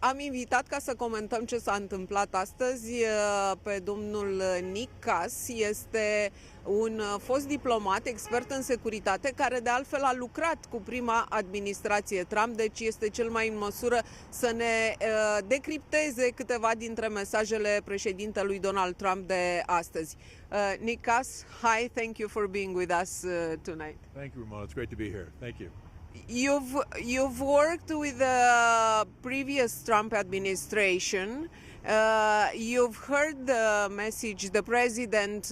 Am invitat ca să comentăm ce s-a întâmplat astăzi pe domnul Nick Kass. Este un fost diplomat, expert în securitate, care de altfel a lucrat cu prima administrație Trump, deci este cel mai în măsură să ne decripteze câteva dintre mesajele președintelui Donald Trump de astăzi. Nick Kass, hi, thank you for being with us tonight. Thank you, Ramona. It's great to be here. Thank you. You've worked with the previous Trump administration. You've heard the message the president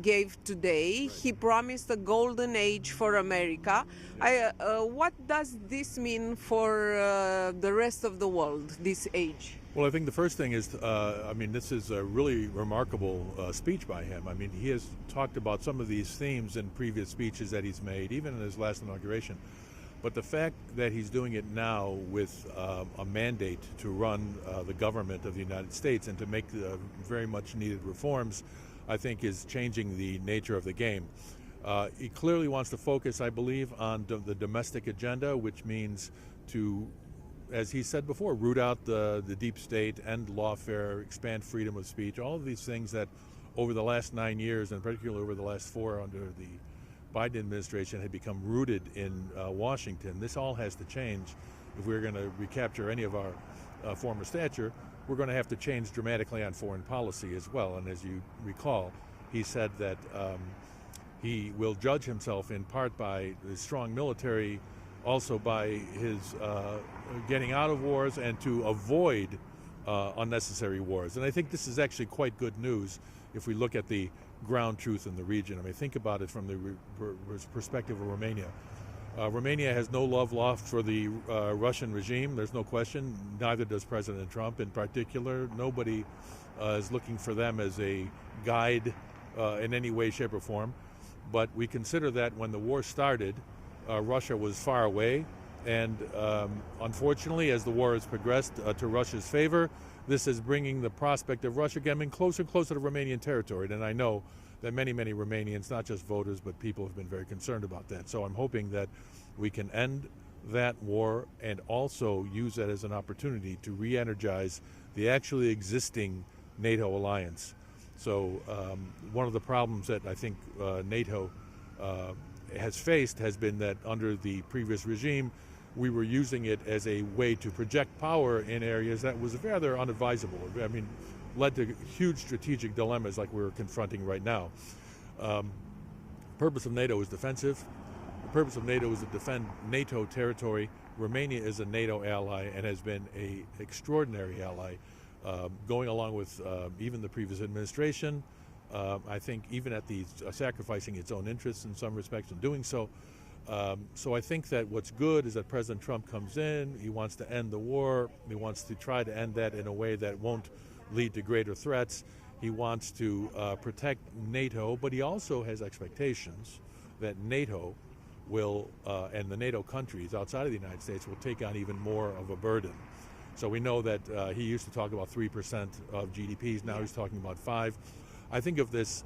gave today. He promised a golden age for America. What does this mean for the rest of the world, this age? Well, I think the first thing is, this is a really remarkable speech by him. I mean, he has talked about some of these themes in previous speeches that he's made, even in his last inauguration. But the fact that he's doing it now with a mandate to run the government of the United States and to make very much needed reforms, I think is changing the nature of the game. He clearly wants to focus, I believe, on the domestic agenda, which means to, as he said before, root out the deep state, end lawfare, expand freedom of speech, all of these things that over the last 9 years, and particularly over the last 4 under the Biden administration, had become rooted in Washington. This all has to change if we're going to recapture any of our former stature. We're going to have to change dramatically on foreign policy as well. And as you recall, he said that he will judge himself in part by the strong military, also by his getting out of wars and to avoid unnecessary wars. And I think this is actually quite good news if we look at the ground truth in the region. I mean, think about it from the perspective of Romania. Romania has no love lost for the Russian regime, there's no question. Neither does President Trump in particular. Nobody is looking for them as a guide in any way, shape, or form. But we consider that when the war started, Russia was far away. And unfortunately, as the war has progressed to Russia's favor, this is bringing the prospect of Russia getting closer and closer to Romanian territory. And I know that many, many Romanians, not just voters, but people have been very concerned about that. So I'm hoping that we can end that war and also use that as an opportunity to re-energize the actually existing NATO alliance. So one of the problems that I think NATO has faced has been that under the previous regime, we were using it as a way to project power in areas that was rather unadvisable. I mean, led to huge strategic dilemmas like we're confronting right now. The purpose of NATO is defensive. The purpose of NATO is to defend NATO territory. Romania is a NATO ally and has been an extraordinary ally, going along with even the previous administration. I think even at the sacrificing its own interests in some respects in doing so. So I think that what's good is that President Trump comes in, he wants to end the war, he wants to try to end that in a way that won't lead to greater threats. He wants to protect NATO, but he also has expectations that NATO will, and the NATO countries outside of the United States will take on even more of a burden. So we know that he used to talk about 3% of GDPs, now he's talking about 5%. I think of this.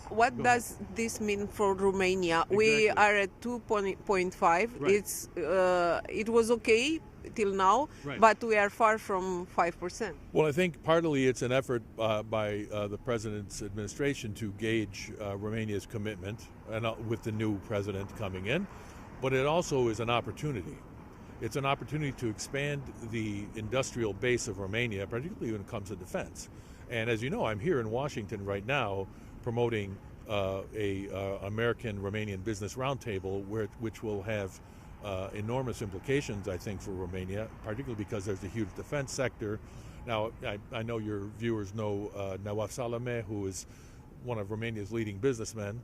What does this mean for Romania? Exactly. We are at 2.5. Right. It was okay till now, right, but we are far from 5%. Well, I think partly it's an effort by the president's administration to gauge Romania's commitment, and with the new president coming in, but it also is an opportunity. It's an opportunity to expand the industrial base of Romania, particularly when it comes to defense. And as you know, I'm here in Washington right now promoting a American-Romanian business roundtable, which will have enormous implications, I think, for Romania, particularly because there's a huge defense sector. Now, I know your viewers know Nawaf Salameh, who is one of Romania's leading businessmen,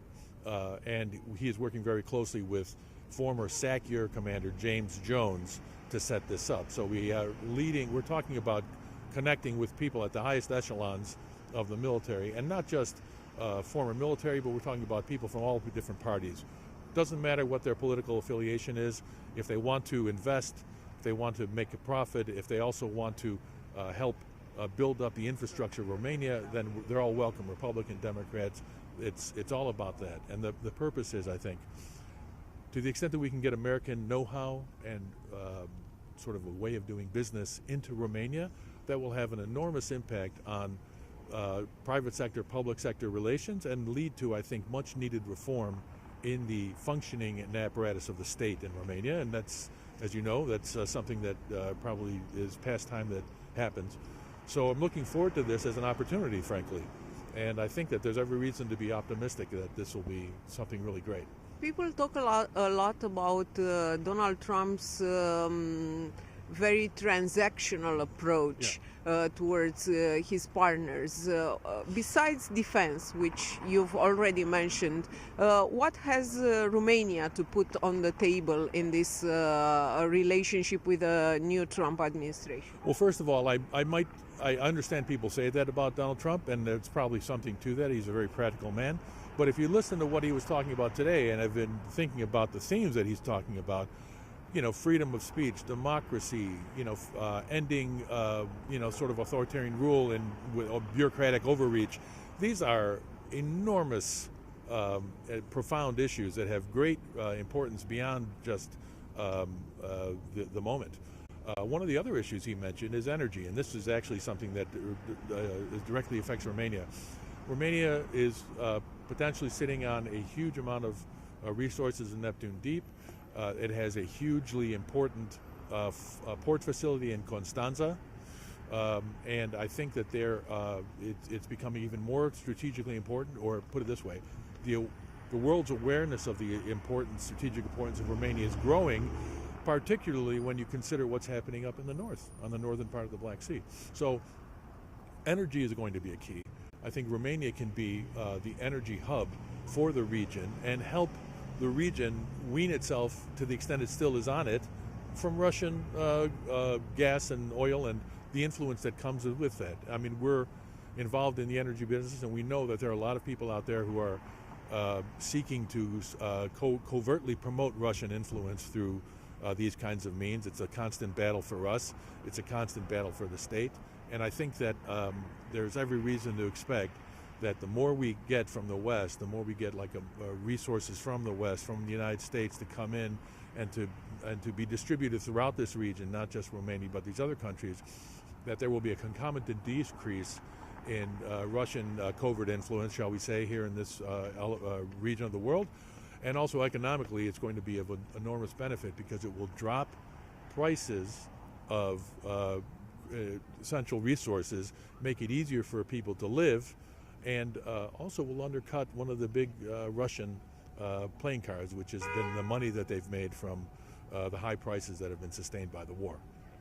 and he is working very closely with former SACEUR commander James Jones to set this up. So we're talking about connecting with people at the highest echelons of the military, and not just former military, but we're talking about people from all different parties. Doesn't matter what their political affiliation is. If they want to invest, if they want to make a profit, if they also want to help build up the infrastructure of Romania, then they're all welcome, Republican, Democrats. It's all about that. And the purpose is, I think, to the extent that we can get American know-how and sort of a way of doing business into Romania that will have an enormous impact on private sector, public sector relations and lead to, I think, much needed reform in the functioning and apparatus of the state in Romania. And that's, as you know, that's something that probably is past time that happens. So I'm looking forward to this as an opportunity, frankly. And I think that there's every reason to be optimistic that this will be something really great. People talk a lot about Donald Trump's very transactional approach towards his partners. Besides defense, which you've already mentioned, what has Romania to put on the table in this relationship with the new Trump administration? Well, first of all, I understand people say that about Donald Trump, and there's probably something to that. He's a very practical man. But if you listen to what he was talking about today, and I've been thinking about the themes that he's talking about, you know, freedom of speech, democracy, you know, ending, you know, sort of authoritarian rule and bureaucratic overreach. These are enormous, profound issues that have great importance beyond just the moment. One of the other issues he mentioned is energy, and this is actually something that directly affects Romania. Romania is potentially sitting on a huge amount of resources in Neptune Deep. It has a hugely important port facility in Constanța, and I think that it's becoming even more strategically important, or put it this way, the world's awareness of the strategic importance of Romania is growing, particularly when you consider what's happening up in the north, on the northern part of the Black Sea. So energy is going to be a key. I think Romania can be the energy hub for the region and help the region wean itself, to the extent it still is on it, from Russian gas and oil and the influence that comes with that. I mean, we're involved in the energy business, and we know that there are a lot of people out there who are seeking to covertly promote Russian influence through these kinds of means. It's a constant battle for us. It's a constant battle for the state. And I think that there's every reason to expect that the more we get from the West, the more we get resources from the West, from the United States to come in and to be distributed throughout this region, not just Romania, but these other countries, that there will be a concomitant decrease in Russian covert influence, shall we say, here in this region of the world. And also economically, it's going to be of an enormous benefit because it will drop prices of essential resources, make it easier for people to live, and also will undercut one of the big Russian playing cards, which has been the money that they've made from the high prices that have been sustained by the war.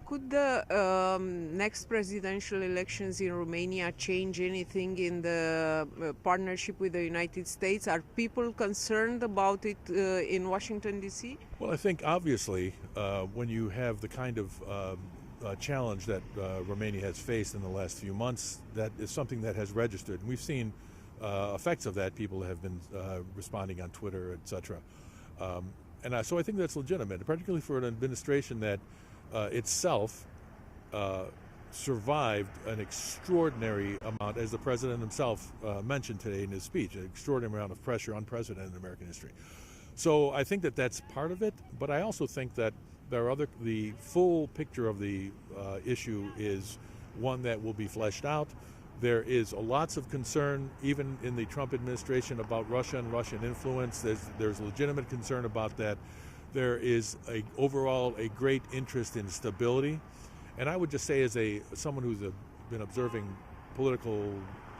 Could the next presidential elections in Romania change anything in the partnership with the United States? Are people concerned about it in Washington, D.C.? Well, I think obviously when you have the kind of challenge that Romania has faced in the last few months, that is something that has registered. And we've seen effects of that. People have been responding on Twitter, etc. So I think that's legitimate, particularly for an administration that itself survived an extraordinary amount, as the president himself mentioned today in his speech, an extraordinary amount of pressure, unprecedented in American history. So I think that that's part of it, but I also think that the full picture of the issue is one that will be fleshed out. There is lots of concern, even in the Trump administration, about Russia and Russian influence. There's legitimate concern about that. There is overall a great interest in stability. And I would just say, as someone who's been observing political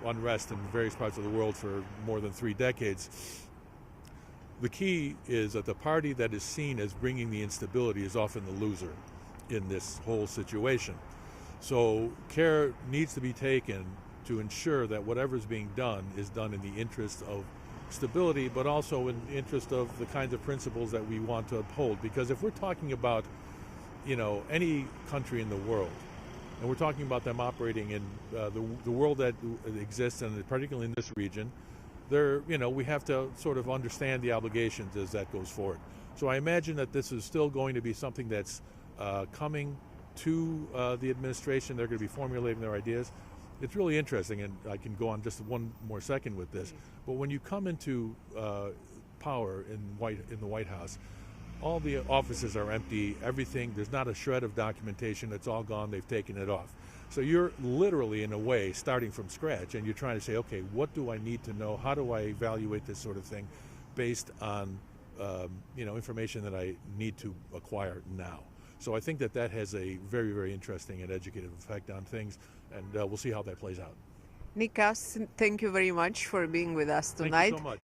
unrest in various parts of the world for more than 3 decades, the key is that the party that is seen as bringing the instability is often the loser in this whole situation. So care needs to be taken to ensure that whatever is being done is done in the interest of stability, but also in the interest of the kinds of principles that we want to uphold. Because if we're talking about, any country in the world, and we're talking about them operating in the world that exists, and particularly in this region, we have to sort of understand the obligations as that goes forward. So I imagine that this is still going to be something that's coming to the administration. They're going to be formulating their ideas. It's really interesting, and I can go on just one more second with this. But when you come into power in the White House, All the offices are empty, everything, there's not a shred of documentation, it's all gone, they've taken it off. So you're literally, in a way, starting from scratch, and you're trying to say, okay, what do I need to know? How do I evaluate this sort of thing based on information that I need to acquire now? So I think that has a very, very interesting and educative effect on things, and we'll see how that plays out. Nick Kass, thank you very much for being with us tonight. Thank you so much.